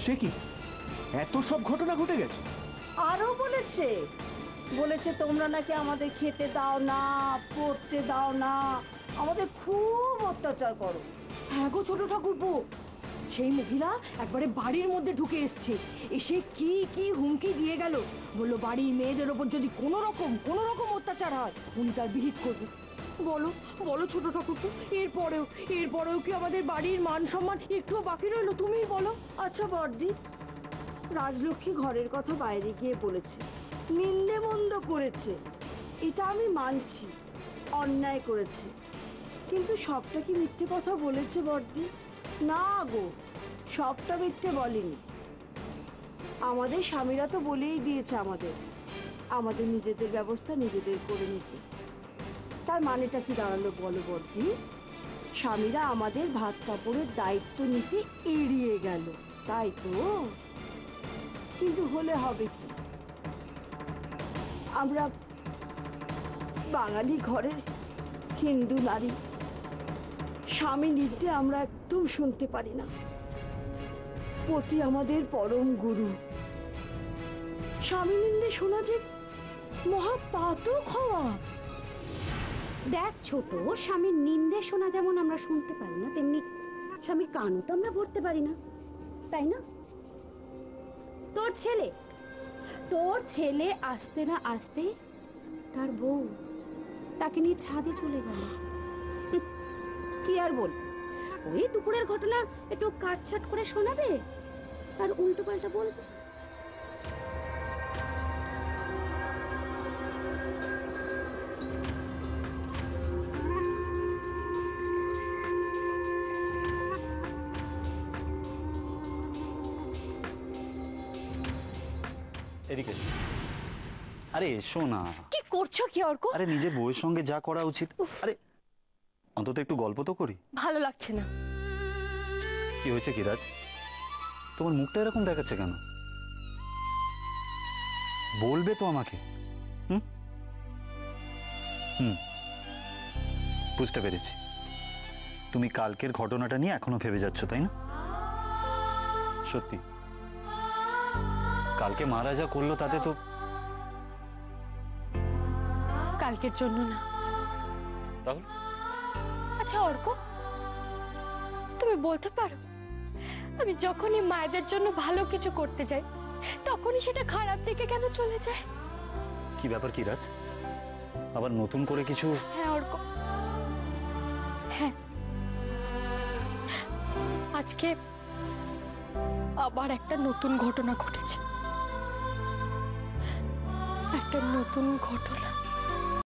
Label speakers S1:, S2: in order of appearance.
S1: সে কি, এত সব ঘটনা ঘটে গেছে?
S2: আরো বলেছে বলেছে তোমরা নাকি আমাদের খেতে দাও না, পড়তে দাও না, আমাদের খুব অত্যাচার করো।
S3: হ্যাঁ গো ছোট ঠাকুরপো, সেই মহিলা একবারে বাড়ির মধ্যে ঢুকে এসছে, এসে কি কি হুমকি দিয়ে গেল। বললো বাড়ির মেয়েদের ওপর যদি কোনো রকম অত্যাচার হয় উনি তার বিহিত করবে। বলো বলো ছোট ঠাকুরপো, এরপরেও কি আমাদের বাড়ির মান সম্মান একটুও বাকি রইলো? তুমিই বলো।
S2: আচ্ছা বড়দি, রাজলক্ষ্মী ঘরের কথা বাইরে গিয়ে বলেছে, নিন্দে মন্দ করেছে, এটা আমি মানছি, অন্যায় করেছে, কিন্তু সবটা কি মিথ্যে কথা বলেছে বড়দি? না গো, সবটা মিথ্যে বলেনি। আমাদের স্বামীরা তো বলেই দিয়েছে আমাদের নিজেদের ব্যবস্থা নিজেদের করে নিতে। তার মানেটা কি দাঁড়ালো বলো বড়দি? স্বামীরা আমাদের ভাত কাপড়ের দায়িত্ব নিতে এড়িয়ে গেল, তাই তো? কিন্তু হলে হবে কি, আমরা বাঙালি ঘরের হিন্দু নারী, স্বামী নিতে আমরা একদম শুনতে পারি না। পতি আমাদের পরম গুরু, স্বামী নিন্দে শোনা যে মহাপাতক হওয়া।
S4: দেখ ছোট, স্বামীর নিন্দে শোনা যেমন আমরা শুনতে পারি না, তেমনি স্বামীর কানও তো আমরা ভরতে পারি না, তাই না? তোর ছেলে আসতে না আসতে তার বউ তাকে নিয়ে ছাদে চলে গেল। কি আর বল, ওই দুপুরের ঘটনা একটু কাটছাট করে শোনাবে আর উল্টো পাল্টা বলবে।
S5: এদিকে আরে এসো না।
S6: কি করছো কি অর্ক?
S5: আরে নিজের বউয়ের সঙ্গে যা করা উচিত, আরে অন্তত একটু গল্প তো করি।
S6: ভালো লাগছে না।
S5: কি হয়েছে কিরাজ, তোমার মুখটা এরকম দেখাচ্ছে কেন? বলবে তো আমাকে। হুম হুম বুঝতে পেরেছি, তুমি কালকের ঘটনাটা নিয়ে এখনো ভেবে যাচ্ছ, তাই না? সত্যি কালকে মারা যা করলো তাতে তো।
S6: কালকের জন্য না।
S5: তাহলে?
S6: আচ্ছা অর্ক, তুমি বলতে পারো আমি যখনই মায়েদের জন্য ভালো কিছু করতে যাই তখনই সেটা খারাপ দিকে কেন চলে যায়?
S5: কি ব্যাপার কিরাজ, আবার নতুন করে কিছু?
S6: হ্যাঁ অর্ক, হ্যাঁ, আজকে আবার একটা নতুন ঘটনা ঘটেছে, একটা নতুন ঘটনা।